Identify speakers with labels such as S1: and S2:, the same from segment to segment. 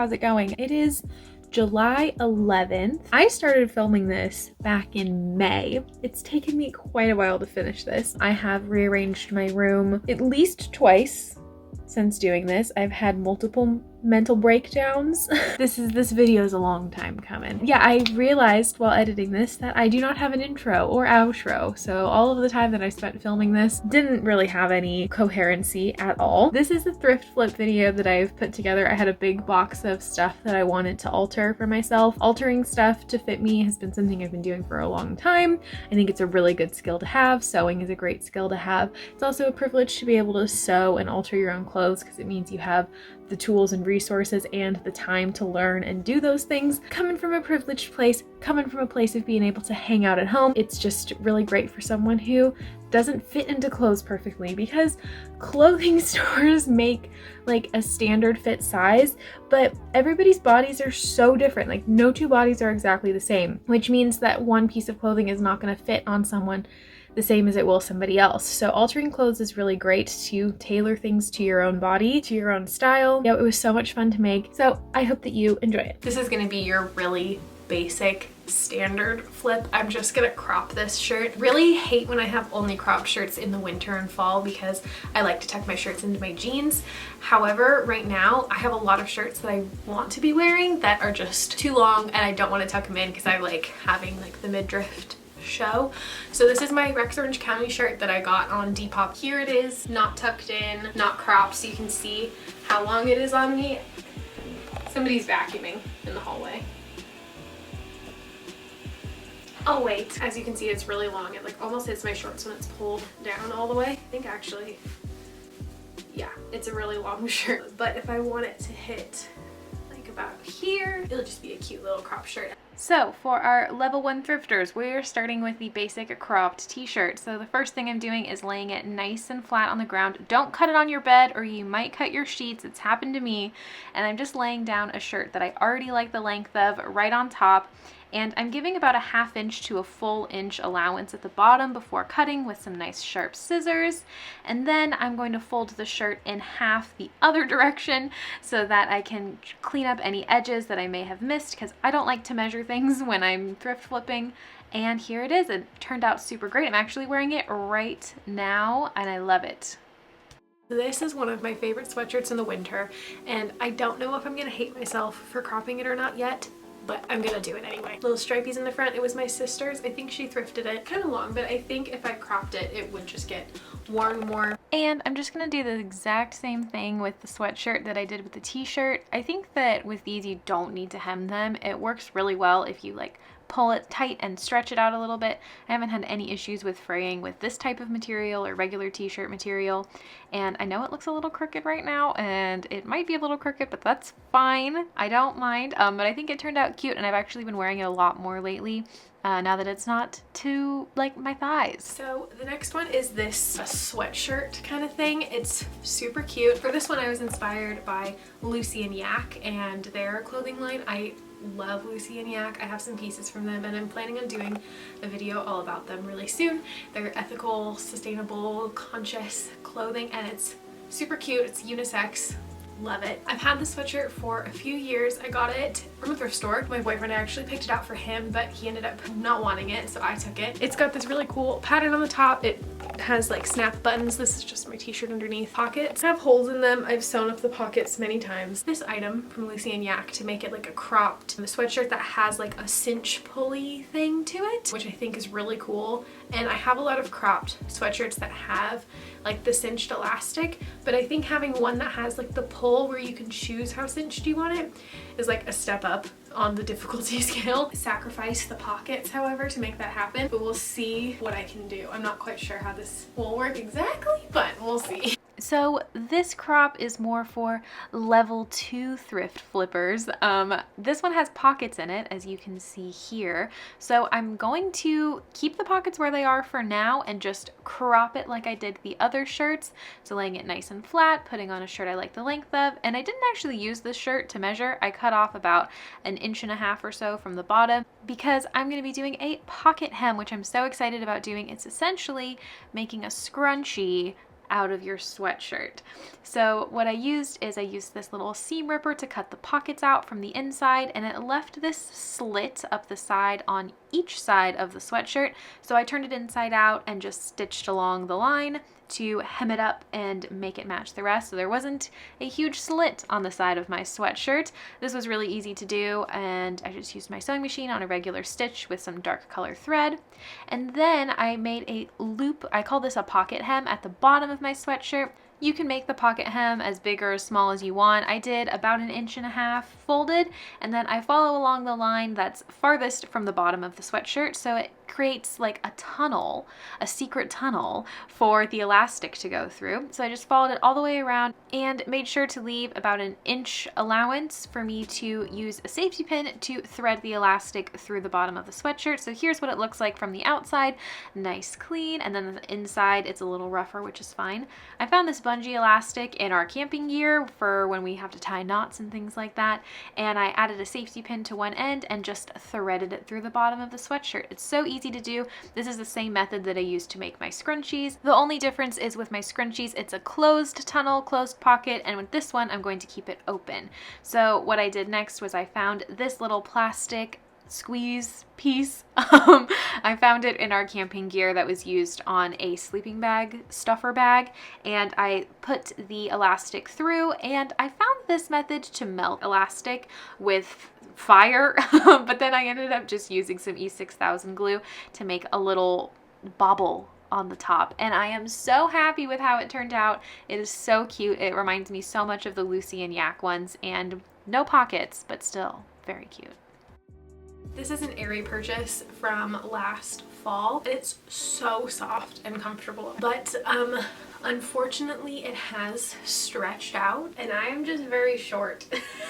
S1: how's it going? It is July 11th. I started filming this back in May. It's taken me quite a while to finish this. I have rearranged my room at least twice since doing this. I've had multiple mental breakdowns. This video is a long time coming. Yeah, I realized while editing this that I do not have an intro or outro, so all of the time that I spent filming this didn't really have any coherency at all. This is a thrift flip video that I've put together. I had a big box of stuff that I wanted to alter for myself. Altering stuff to fit me has been something I've been doing for a long time. I think it's a really good skill to have. Sewing is a great skill to have. It's also a privilege to be able to sew and alter your own clothes because it means you have the tools and resources and the time to learn and do those things. Coming from a privileged place, coming from a place of being able to hang out at home, it's just really great for someone who doesn't fit into clothes perfectly, because clothing stores make like a standard fit size, but everybody's bodies are so different. Like no two bodies are exactly the same, which means that one piece of clothing is not going to fit on someone the same as it will somebody else. So altering clothes is really great to tailor things to your own body, to your own style. Yeah, it was so much fun to make. So I hope that you enjoy it. This is gonna be your really basic standard flip. I'm just gonna crop this shirt. Really hate when I have only crop shirts in the winter and fall because I like to tuck my shirts into my jeans. However, right now I have a lot of shirts that I want to be wearing that are just too long and I don't want to tuck them in because I like having like the midriff show. So this is my Rex Orange County shirt that I got on Depop. Here it is, not tucked in, not cropped, so you can see how long it is on me. Somebody's vacuuming in the hallway. Oh wait, as you can see it's really long. It like almost hits my shorts when it's pulled down all the way. I think actually, yeah, it's a really long shirt. But if I want it to hit like about here, it'll just be a cute little crop shirt. So for our level 1 thrifters, we're starting with the basic cropped t-shirt. So the first thing I'm doing is laying it nice and flat on the ground. Don't cut it on your bed or you might cut your sheets. It's happened to me. And I'm just laying down a shirt that I already like the length of right on top. And I'm giving about a 1/2 inch to a full inch allowance at the bottom before cutting with some nice sharp scissors. And then I'm going to fold the shirt in half the other direction so that I can clean up any edges that I may have missed, because I don't like to measure things when I'm thrift flipping. And here it is. It turned out super great. I'm actually wearing it right now and I love it. This is one of my favorite sweatshirts in the winter, and I don't know if I'm gonna hate myself for cropping it or not yet, but I'm gonna do it anyway. Little stripies in the front. It was my sister's. I think she thrifted it. Kind of long, but I think if I cropped it, it would just get worn more. And I'm just gonna do the exact same thing with the sweatshirt that I did with the t-shirt. I think that with these, you don't need to hem them. It works really well if you like pull it tight and stretch it out a little bit. I haven't had any issues with fraying with this type of material or regular t-shirt material. And I know it looks a little crooked right now and it might be a little crooked, but that's fine. I don't mind. But I think it turned out cute and I've actually been wearing it a lot more lately. Now that it's not to like my thighs. So the next one is this sweatshirt kind of thing. It's super cute. For this one I was inspired by Lucy and Yak and their clothing line. I love Lucy and Yak. I have some pieces from them and I'm planning on doing a video all about them really soon. They're ethical, sustainable, conscious clothing and it's super cute. It's unisex. Love it. I've had this sweatshirt for a few years. I got it from a thrift store. My boyfriend actually picked it out for him, but he ended up not wanting it, so I took it. It's got this really cool pattern on the top. It has like snap buttons. This is just my t-shirt underneath. Pockets have holes in them. I've sewn up the pockets many times. This item from Lucy and Yak to make it like a cropped sweatshirt that has like a cinch pulley thing to it, which I think is really cool. And I have a lot of cropped sweatshirts that have like the cinched elastic, but I think having one that has like the pull where you can choose how cinched you want it is like a step up on the difficulty scale. Sacrifice the pockets, however, to make that happen, but we'll see what I can do. I'm not quite sure how this will work exactly, but we'll see. So this crop is more for level 2 thrift flippers. This one has pockets in it, as you can see here. So I'm going to keep the pockets where they are for now and just crop it like I did the other shirts. So laying it nice and flat, putting on a shirt I like the length of, and I didn't actually use this shirt to measure. I cut off about 1.5 inches or so from the bottom because I'm going to be doing a pocket hem, which I'm so excited about doing. It's essentially making a scrunchie
S2: out of your sweatshirt. So what I used this little seam ripper to cut the pockets out from the inside, and it left this slit up the side on each side of the sweatshirt. So I turned it inside out and just stitched along the line to hem it up and make it match the rest. So there wasn't a huge slit on the side of my sweatshirt. This was really easy to do, and I just used my sewing machine on a regular stitch with some dark color thread. And then I made a loop. I call this a pocket hem at the bottom of my sweatshirt. You can make the pocket hem as big or as small as you want. I did about 1.5 inches folded, and then I follow along the line that's farthest from the bottom of the sweatshirt, so it creates like a tunnel, a secret tunnel for the elastic to go through. So I just followed it all the way around and made sure to leave about 1 inch allowance for me to use a safety pin to thread the elastic through the bottom of the sweatshirt. So here's what it looks like from the outside, nice clean, and then the inside it's a little rougher, which is fine. I found this bungee elastic in our camping gear for when we have to tie knots and things like that, and I added a safety pin to one end and just threaded it through the bottom of the sweatshirt. It's so easy to do. This is the same method that I used to make my scrunchies. The only difference is with my scrunchies, it's a closed tunnel, closed pocket, and with this one, I'm going to keep it open. So what I did next was I found this little plastic squeeze piece. I found it in our camping gear that was used on a sleeping bag, stuffer bag, and I put the elastic through, and I found this method to melt elastic with fire, but then I ended up just using some E6000 glue to make a little bobble on the top, and I am so happy with how it turned out. It is so cute. It reminds me so much of the Lucy and Yak ones, and no pockets, but still very cute.
S1: This is an Aerie purchase from last fall. It's so soft and comfortable, but unfortunately it has stretched out, and I am just very short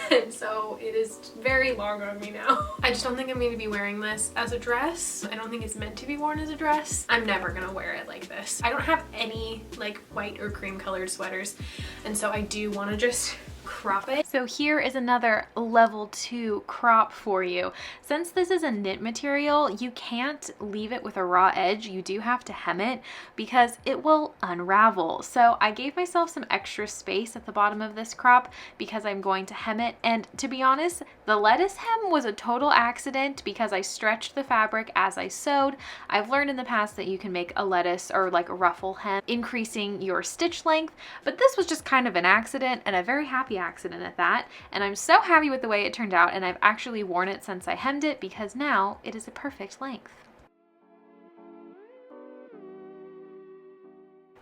S1: and so it is very long on me now. I just don't think I'm going to be wearing this as a dress. I don't think it's meant to be worn as a dress. I'm never gonna wear it like this. I don't have any like white or cream colored sweaters, and so I do want to just crop it.
S2: So here is another level 2 crop for you. Since this is a knit material, you can't leave it with a raw edge. You do have to hem it because it will unravel. So I gave myself some extra space at the bottom of this crop because I'm going to hem it. And to be honest, the lettuce hem was a total accident because I stretched the fabric as I sewed. I've learned in the past that you can make a lettuce or like a ruffle hem, increasing your stitch length, but this was just kind of an accident, and a very happy accident at that. And I'm so happy with the way it turned out, and I've actually worn it since I hemmed it because now it is a perfect length.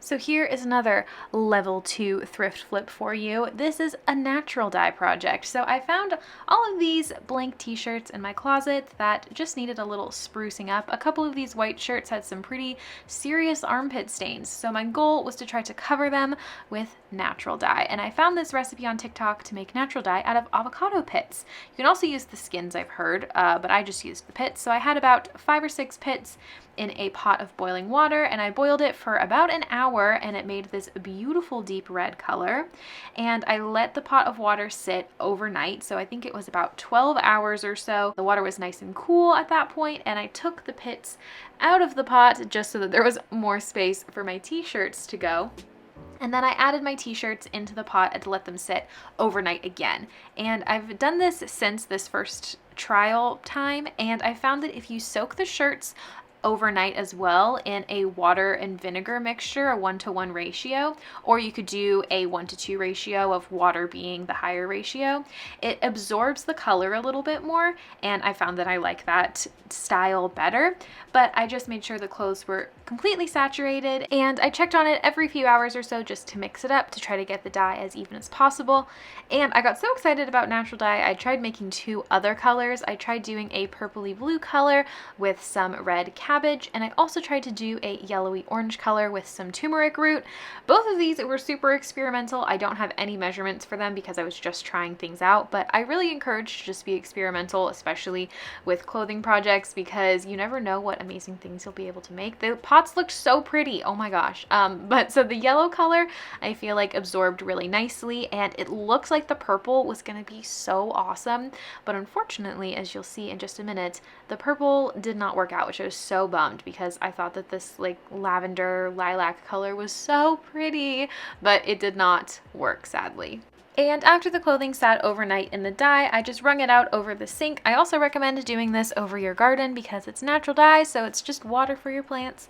S2: So here is another level 2 thrift flip for you. This is a natural dye project. So I found all of these blank t-shirts in my closet that just needed a little sprucing up. A couple of these white shirts had some pretty serious armpit stains. So my goal was to try to cover them with natural dye. And I found this recipe on TikTok to make natural dye out of avocado pits. You can also use the skins, I've heard, but I just used the pits. So I had about 5 or 6 pits in a pot of boiling water, and I boiled it for about an hour, and it made this beautiful deep red color. And I let the pot of water sit overnight, so I think it was about 12 hours or so. The water was nice and cool at that point, and I took the pits out of the pot just so that there was more space for my t-shirts to go. And then I added my t-shirts into the pot and let them sit overnight again. And I've done this since this first trial time, and I found that if you soak the shirts overnight as well in a water and vinegar mixture, a 1-to-1 ratio, or you could do a 1-to-2 ratio of water being the higher ratio, it absorbs the color a little bit more, and I found that I like that style better. But I just made sure the clothes were completely saturated, and I checked on it every few hours or so just to mix it up to try to get the dye as even as possible. And I got so excited about natural dye, I tried making 2 other colors. I tried doing a purpley blue color with some red cabbage, and I also tried to do a yellowy orange color with some turmeric root. Both of these were super experimental. I don't have any measurements for them because I was just trying things out, but I really encourage to just be experimental, especially with clothing projects, because you never know what amazing things you'll be able to make. The pots looked so pretty, oh my gosh. But so the yellow color I feel like absorbed really nicely, and it looks like the purple was going to be so awesome, but unfortunately, as you'll see in just a minute, the purple did not work out, which I was so so bummed because I thought that this like lavender lilac color was so pretty, but it did not work, sadly. And after the clothing sat overnight in the dye, I just wrung it out over the sink. I also recommend doing this over your garden because it's natural dye, so it's just water for your plants.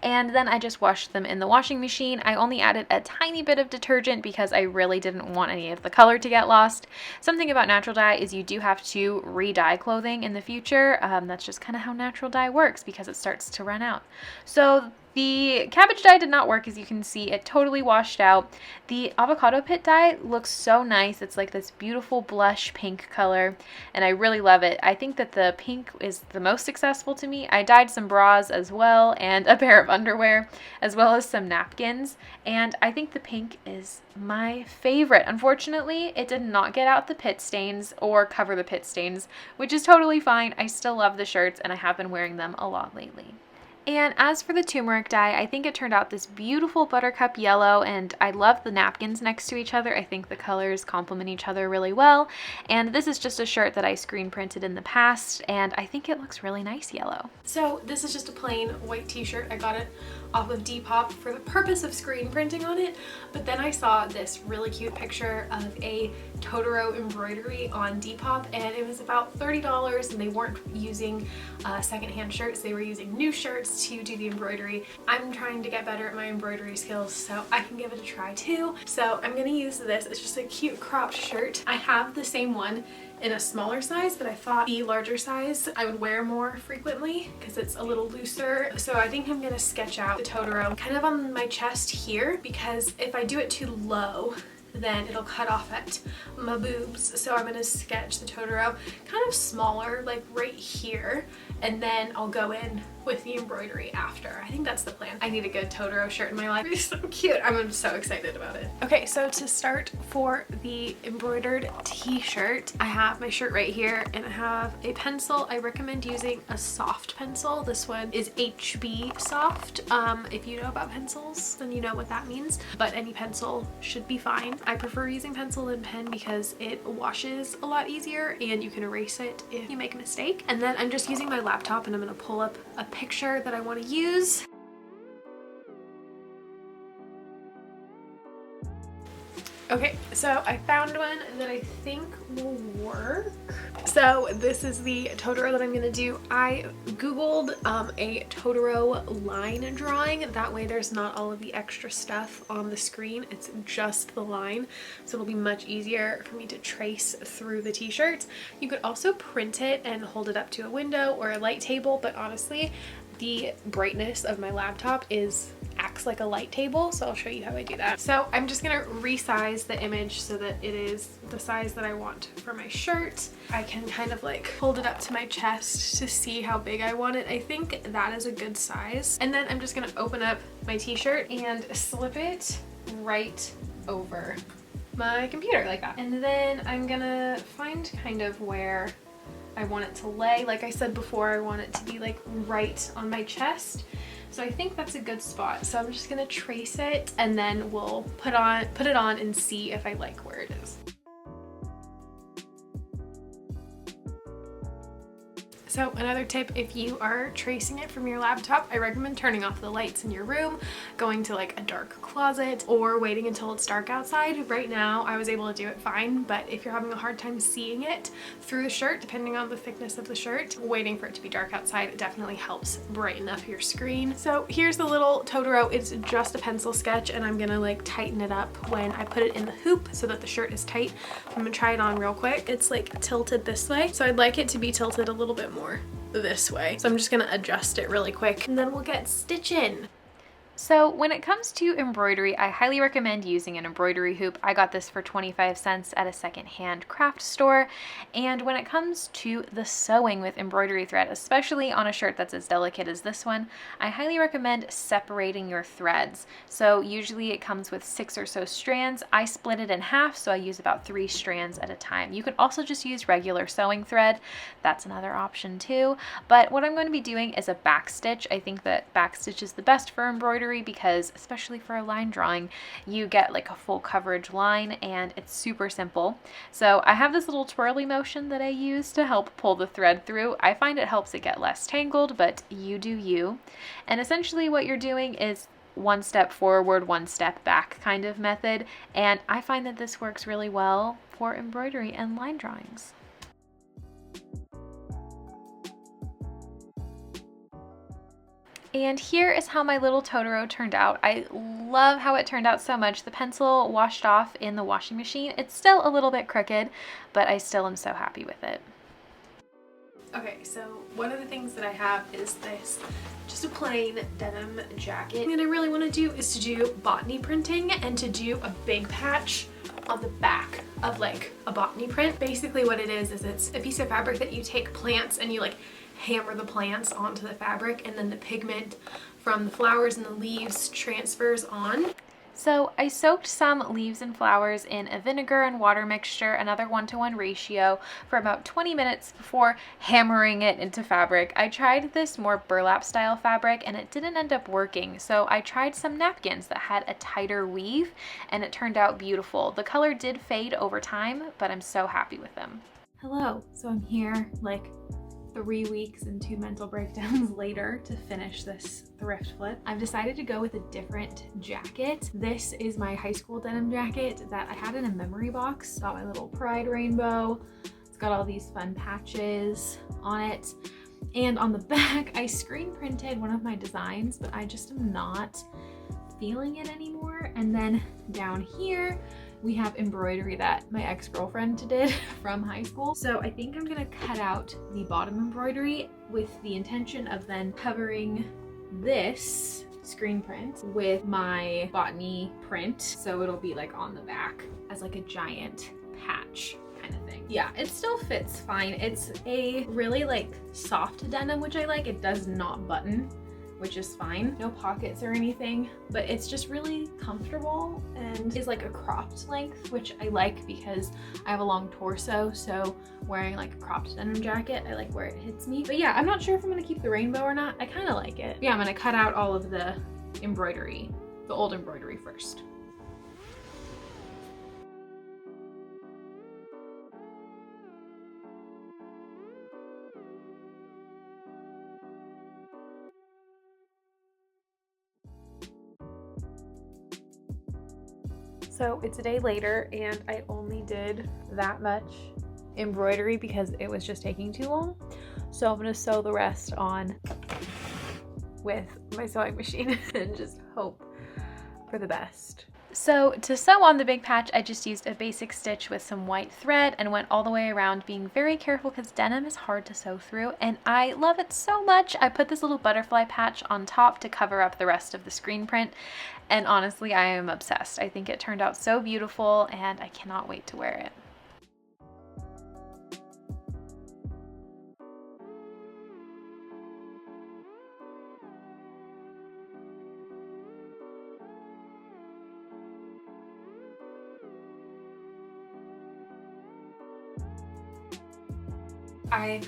S2: And then I just washed them in the washing machine. I only added a tiny bit of detergent because I really didn't want any of the color to get lost. Something about natural dye is you do have to re-dye clothing in the future. That's just kind of how natural dye works because it starts to run out. So the cabbage dye did not work, as you can see. It totally washed out. The avocado pit dye looks so nice. It's like this beautiful blush pink color, and I really love it. I think that the pink is the most successful to me. I dyed some bras as well, and a pair of underwear, as well as some napkins, and I think the pink is my favorite. Unfortunately, it did not get out the pit stains or cover the pit stains, which is totally fine. I still love the shirts, and I have been wearing them a lot lately. And as for the turmeric dye, I think it turned out this beautiful buttercup yellow, and I love the napkins next to each other. I think the colors complement each other really well. And this is just a shirt that I screen printed in the past, and I think it looks really nice yellow.
S1: So this is just a plain white t-shirt. I got it off of Depop for the purpose of screen printing on it, but then I saw this really cute picture of a Totoro embroidery on Depop, and it was about $30, and they weren't using secondhand shirts. They were using new shirts to do the embroidery. I'm trying to get better at my embroidery skills, so I can give it a try too. So I'm gonna use this. It's just a cute cropped shirt. I have the same one in a smaller size, but I thought the larger size I would wear more frequently because it's a little looser. So I think I'm gonna sketch out the Totoro kind of on my chest here, because if I do it too low, then it'll cut off at my boobs. So I'm gonna sketch the Totoro kind of smaller, like right here, and then I'll go in with the embroidery after. I think that's the plan. I need a good Totoro shirt in my life. It's so cute. I'm so excited about it. Okay, so to start for the embroidered t-shirt, I have my shirt right here, and I have a pencil. I recommend using a soft pencil. This one is HB soft. If you know about pencils, then you know what that means, but any pencil should be fine. I prefer using pencil than pen because it washes a lot easier and you can erase it if you make a mistake. And then I'm just using my laptop, and I'm gonna pull up a picture that I want to use. Okay, so I found one that I think will work. So this is the Totoro that I'm gonna do. I googled a Totoro line drawing. That way there's not all of the extra stuff on the screen. It's just the line. So it'll be much easier for me to trace through the t-shirt. You could also print it and hold it up to a window or a light table, but honestly, the brightness of my laptop acts like a light table, so I'll show you how I do that. So I'm just gonna resize the image so that it is the size that I want for my shirt. I can kind of like hold it up to my chest to see how big I want it. I think that is a good size. And then I'm just gonna open up my t-shirt and slip it right over my computer like that. And then I'm gonna find kind of where I want it to lay. Like I said before, I want it to be like right on my chest. So I think that's a good spot. So I'm just gonna trace it, and then we'll put it on and see if I like where it is. So another tip, if you are tracing it from your laptop, I recommend turning off the lights in your room, going to like a dark closet, or waiting until it's dark outside. Right now I was able to do it fine, but if you're having a hard time seeing it through the shirt, depending on the thickness of the shirt, waiting for it to be dark outside definitely helps brighten up your screen. So here's the little Totoro. It's just a pencil sketch, and I'm gonna like tighten it up when I put it in the hoop so that the shirt is tight. I'm gonna try it on real quick. It's like tilted this way, so I'd like it to be tilted a little bit more this way. So I'm just gonna adjust it really quick, and then we'll get stitching.
S2: So when it comes to embroidery, I highly recommend using an embroidery hoop. I got this for 25 cents at a secondhand craft store. And when it comes to the sewing with embroidery thread, especially on a shirt that's as delicate as this one, I highly recommend separating your threads. So usually it comes with 6 or so strands. I split it in half, so I use about 3 strands at a time. You could also just use regular sewing thread. That's another option too. But what I'm going to be doing is a back stitch. I think that back stitch is the best for embroidery. embroidery because, especially for a line drawing, you get like a full coverage line and it's super simple. So I have this little twirly motion that I use to help pull the thread through. I find it helps it get less tangled, but you do you. And essentially what you're doing is one step forward, one step back kind of method. And I find that this works really well for embroidery and line drawings. And here is how my little Totoro turned out. I love how it turned out so much. The pencil washed off in the washing machine. It's still a little bit crooked, but I still am so happy with it.
S1: Okay, so one of the things that I have is this, just a plain denim jacket. The thing that I really want to do is to do botany printing and to do a big patch on the back of like a botany print. Basically what it is it's a piece of fabric that you take plants and you like hammer the plants onto the fabric, and then the pigment from the flowers and the leaves transfers on.
S2: So I soaked some leaves and flowers in a vinegar and water mixture, another 1-to-1 ratio, for about 20 minutes before hammering it into fabric. I tried this more burlap style fabric and it didn't end up working, so I tried some napkins that had a tighter weave and it turned out beautiful. The color did fade over time, but I'm so happy with them.
S1: Hello, so I'm here like 3 weeks and 2 mental breakdowns later to finish this thrift flip. I've decided to go with a different jacket. This is my high school denim jacket that I had in a memory box. Got my little pride rainbow. It's got all these fun patches on it. And on the back, I screen printed one of my designs, but I just am not feeling it anymore. And then down here, we have embroidery that my ex-girlfriend did from high school. So I think I'm gonna cut out the bottom embroidery with the intention of then covering this screen print with my botany print. So it'll be like on the back as like a giant patch kind of thing. Yeah, it still fits fine. It's a really like soft denim, which I like. It does not button, which is fine. No pockets or anything, but it's just really comfortable and is like a cropped length, which I like because I have a long torso. So wearing like a cropped denim jacket, I like where it hits me. But yeah, I'm not sure if I'm gonna keep the rainbow or not. I kind of like it. Yeah, I'm gonna cut out all of the embroidery, the old embroidery first. So it's a day later and I only did that much embroidery because it was just taking too long. So I'm gonna sew the rest on with my sewing machine and just hope for the best.
S2: So to sew on the big patch, I just used a basic stitch with some white thread and went all the way around, being very careful because denim is hard to sew through and I love it so much. I put this little butterfly patch on top to cover up the rest of the screen print, and honestly, I am obsessed. I think it turned out so beautiful and I cannot wait to wear it.
S1: I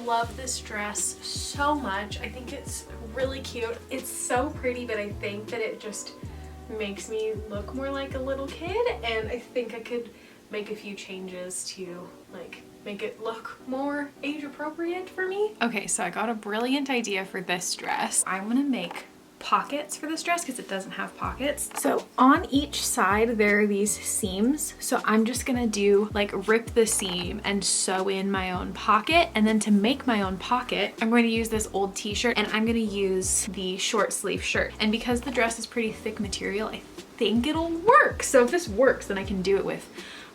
S1: love this dress so much. I think it's really cute. It's so pretty, but I think that it just makes me look more like a little kid, and I think I could make a few changes to like make it look more age appropriate for me. Okay, so I got a brilliant idea for this dress. I'm gonna make pockets for this dress because it doesn't have pockets. So on each side there are these seams, so I'm just gonna do like rip the seam and sew in my own pocket. And then to make my own pocket, I'm going to use this old t-shirt and I'm gonna use the short sleeve shirt. And because the dress is pretty thick material, I think it'll work. So if this works, then I can do it with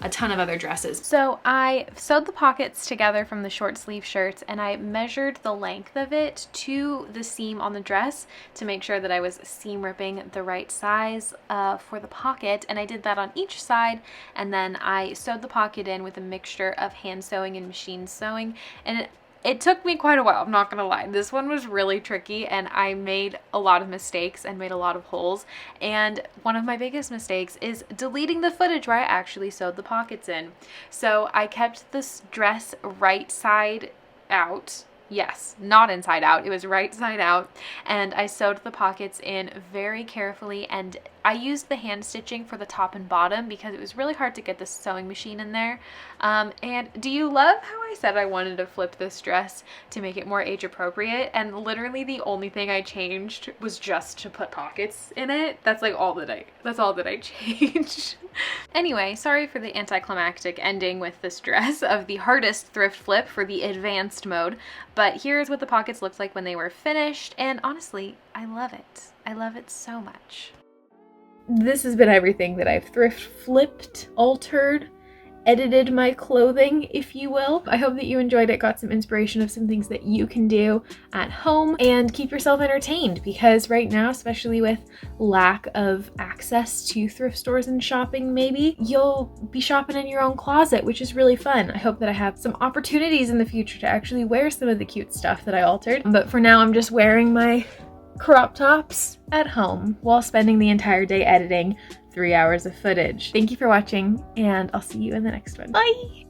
S1: a ton of other dresses.
S2: So I sewed the pockets together from the short sleeve shirts and I measured the length of it to the seam on the dress to make sure that I was seam ripping the right size for the pocket, and I did that on each side, and then I sewed the pocket in with a mixture of hand sewing and machine sewing, and it took me quite a while, I'm not gonna lie. This one was really tricky and I made a lot of mistakes and made a lot of holes. And one of my biggest mistakes is deleting the footage where I actually sewed the pockets in. So I kept this dress right side out, Yes, not inside out. It was right side out. And I sewed the pockets in very carefully, and I used the hand stitching for the top and bottom because it was really hard to get the sewing machine in there. And do you love how I said I wanted to flip this dress to make it more age appropriate? And literally the only thing I changed was just to put pockets in it. That's all that I changed. Anyway, sorry for the anticlimactic ending with this dress of the hardest thrift flip for the advanced mode, but here's what the pockets looked like when they were finished, and honestly, I love it. I love it so much. This has been everything that I've thrift flipped, altered, edited my clothing, if you will. I hope that you enjoyed it, got some inspiration of some things that you can do at home, and keep yourself entertained, because right now, especially with lack of access to thrift stores and shopping, maybe you'll be shopping in your own closet, which is really fun. I hope that I have some opportunities in the future to actually wear some of the cute stuff that I altered, but for now I'm just wearing my crop tops at home while spending the entire day editing 3 hours of footage. Thank you for watching, and I'll see you in the next one. Bye!